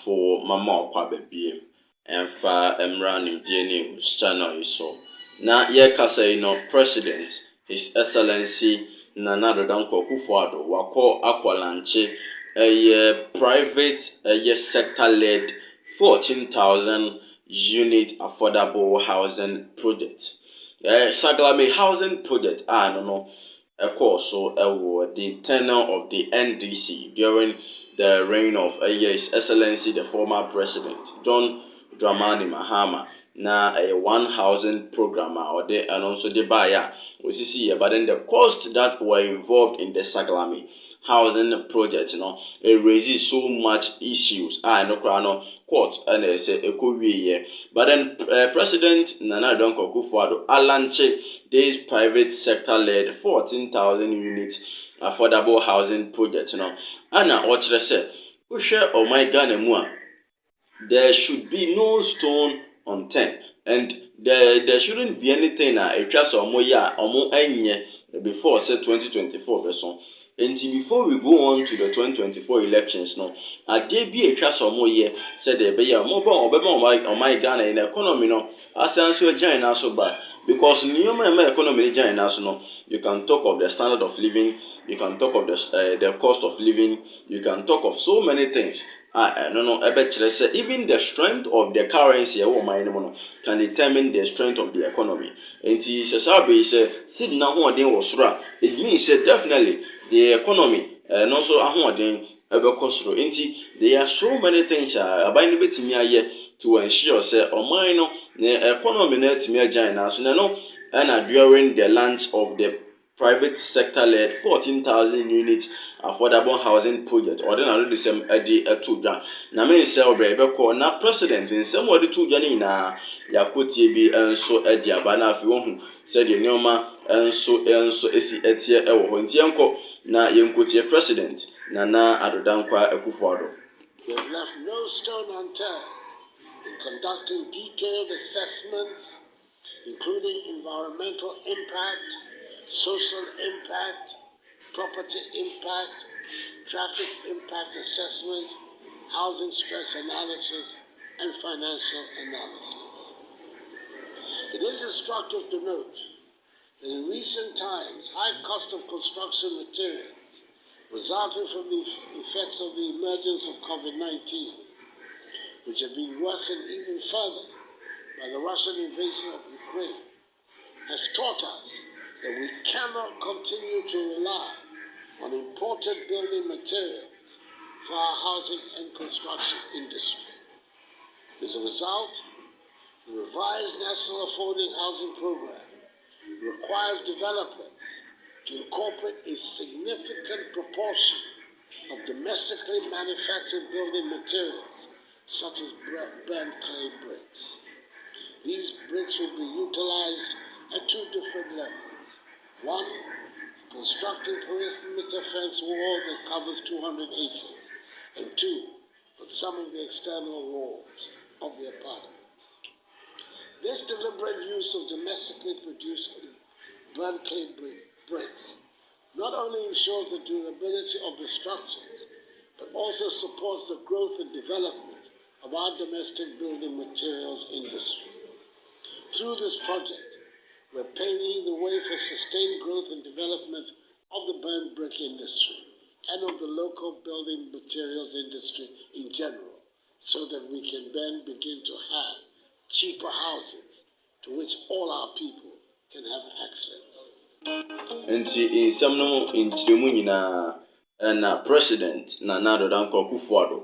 for mama kwa bebie emfa emra nimdie ne channel so na ye kasa no president his excellency Nana Addo Dankwa Akufo-Addo wako akwalanche private sector led 14,000 unit affordable housing project Saglame housing project no so the tenure of the NDC during the reign of His Excellency the former president John Dramani Mahama na a one housing program or they and also the buyer we see here, but then the cost that were involved in the Saglame housing project it raises so much issues no court and they say but then President Nana Addo Dankwa Akufo-Addo alanche this private sector led 14,000 units affordable housing project ana ochre say uhwe oh my Ghana mu a there should be no stone unturned and there shouldn't be anything it was omo enye before say 2024 person. And before we go on to the 2024 elections there be a trust or more year said there be a mobile or my Ghana in the economy as answer join us bad because new economy join us you can talk of the standard of living, you can talk of the cost of living, you can talk of so many things. Even the strength of the currency can determine the strength of the economy. And it means definitely the economy and also there are so many things to ensure say the economy and during the launch of the private sector led 14,000 units affordable housing project or then I do the same tuja na me sell brebe na president in some of the tuja ni na yakotie bi enso abana afi wo hu said the nyoma enso esi etie ewo ho ntie enko na yenkotie president Nana Addo Dankwa Akufo-Addo. We have left no stone unturned in conducting detailed assessments including environmental impact, social impact, property impact, traffic impact assessment, housing stress analysis, and financial analysis. It is instructive to note that in recent times, high cost of construction materials resulting from the effects of the emergence of COVID-19, which have been worsened even further by the Russian invasion of Ukraine, has taught us that we cannot continue to rely on imported building materials for our housing and construction industry. As a result, the revised National Affordable Housing Program requires developers to incorporate a significant proportion of domestically manufactured building materials, such as burnt clay bricks. These bricks will be utilized at two different levels. One, constructing perimeter fence wall that covers 200 acres, and two, for some of the external walls of the apartments. This deliberate use of domestically produced burnt clay bricks not only ensures the durability of the structures, but also supports the growth and development of our domestic building materials industry. Through this project, we're paving the way for sustained growth and development of the burnt brick industry and of the local building materials industry in general, so that we can then begin to have cheaper houses to which all our people can have access. And in some in Chimunina and President Nana Addo Dankwa Akufo-Addo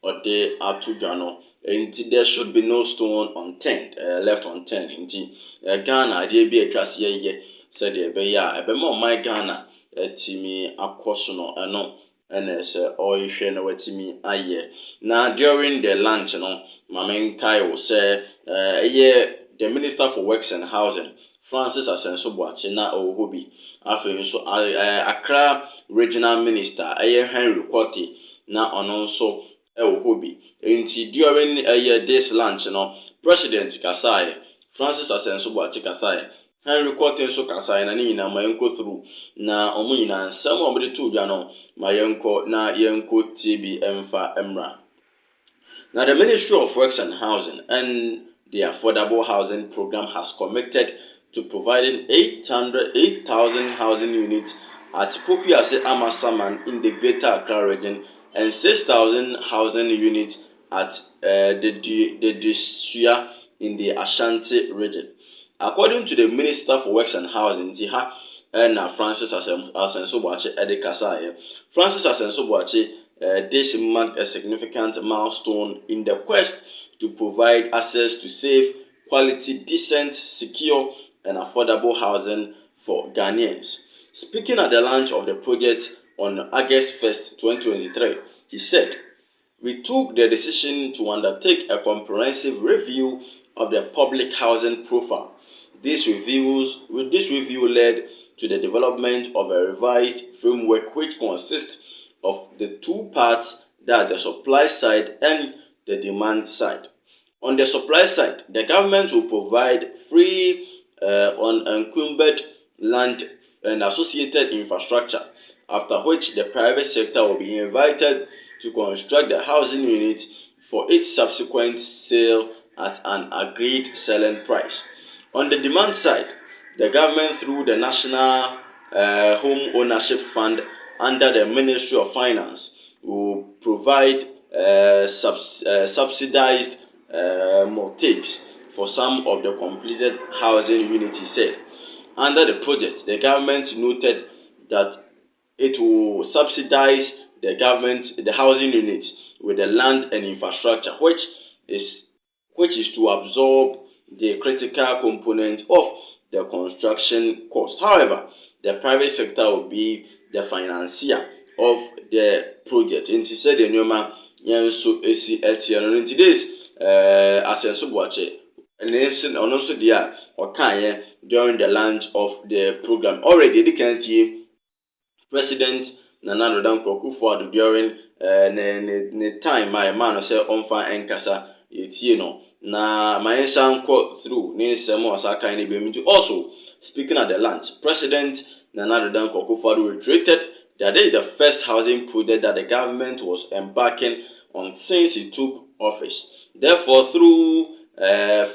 or the Atujano. And there should be no stone unturned, left unturned. Indeed, Ghana, there be a class ye said there be a more my Ghana, Timmy Akosono, and as all share no Timmy aye. Now, during the lunch, my main Kai will say, the Minister for Works and Housing, Francis Asenso na Ohobi, after so Accra Regional Minister, Henry Kwoti, na also Ohobi. During this lunch, President Kasai, Francis Asenso Kasai, Henry Kwoti so Kasai na ni na mayenko through na omu na some of the two jano mayenko na yenko TB emfa emra. Now, the Ministry of Works and Housing and the Affordable Housing Program has committed to providing 8,000 housing units at Pokuase Amasaman in the Greater Accra region and 6,000 housing units at the Disuya in the Ashanti region. According to the Minister for Works and Housing, Tiha and Francis Asenso-Boakye Edekasaye, Francis Asenso-Boakye this marked a significant milestone in the quest to provide access to safe, quality, decent, secure, and affordable housing for Ghanaians. Speaking at the launch of the project on August 1st, 2023, he said, "We took the decision to undertake a comprehensive review of the public housing profile. This review led to the development of a revised framework which consists of the two parts, that the supply side and the demand side. On the supply side, the government will provide free unencumbered land and associated infrastructure, after which the private sector will be invited to construct the housing unit for its subsequent sale at an agreed selling price. On the demand side, the government, through the National Home Ownership Fund under the Ministry of Finance, will provide subsidized mortgages for some of the completed housing units, he said. Under the project, the government noted that it will subsidize the housing units with the land and infrastructure, which is to absorb the critical component of the construction cost. However, the private sector will be the financier of the project. And he said, in today's Asenso-Boakye, and also there or during the launch of the program. Already, the country President Nana Addo Akufo-Addo during the time my man say onfa enkasa yetie no na my son quote through ne semo asa kan ne be also speaking at the launch. President Nana Addo Akufo-Addo reiterated that this is the first housing project that the government was embarking on since he took office. Therefore, through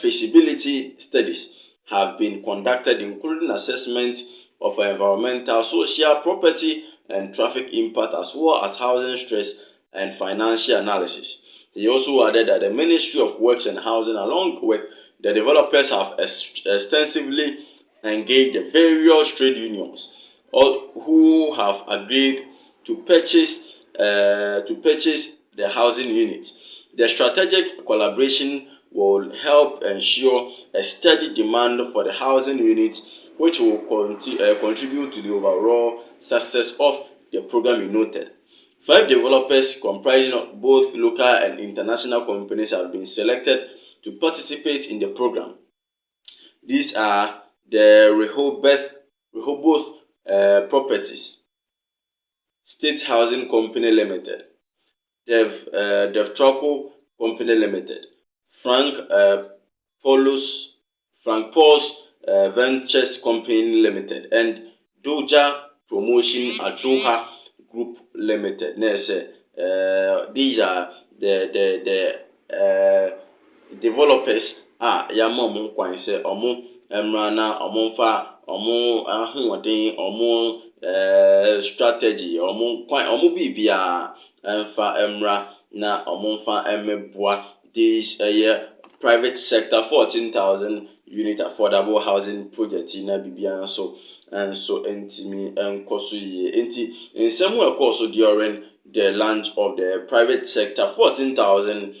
feasibility studies have been conducted, including assessment of environmental, social, property, and traffic impact, as well as housing stress and financial analysis. He also added that the Ministry of Works and Housing, along with the developers, have extensively engaged the various trade unions who have agreed to purchase the housing units. The strategic collaboration will help ensure a steady demand for the housing units, which will contribute to the overall success of the program, he noted. 5 developers comprising of both local and international companies have been selected to participate in the program. These are the Rehoboth Properties, State Housing Company Limited, Devtraco Company Limited, Frank Paul's Ventures Company Limited, and Doja Promotion Adoha Group Limited. These are the developers. Yama omo kwan se omo emrana omo fa omo ahoden omo strategy omo kwan omo bibia emfa emra na omo fa emeboa this private sector 14,000 unit affordable housing project na bibia so and so entimi enkoso ye enti nsemu ekoso during the launch of the private sector 14,000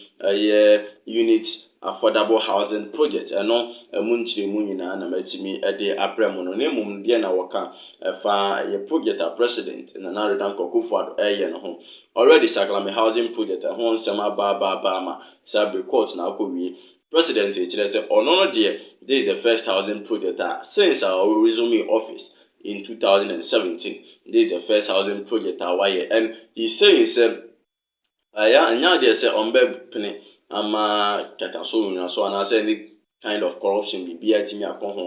units affordable housing project eno emunchiremu nyina na matimi ede apremo no ne mum de na woka fa ye project a president na Nana Addo Akufo-Addo no ho already Saklame housing project ho nsema ba ma sabe court na akowie president ekire say ono this is the first housing project since our resume office in 2017. This is the first housing project and he says anya dey say ombe pene ama kataso nwa so na say kind of corruption bibia timi akọ ho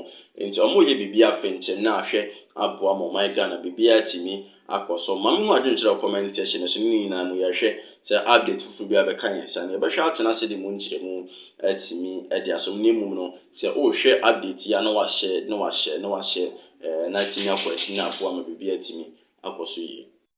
nti omo ye bibia fenche na ahwe aboa mo my Ghana bibia timi akọso mam ho adwenkyerɛ comment section so ni na mo yɛhwɛ sɛ update fufu bia be kan yɛsa ne yɛbɛhwɛ atena se de mo nkyerɛ mu atimi de asom ne mum no sɛ o hwɛ update ya na wahyɛ na timi akọ akyi na aboa ma bibia timi akọso yi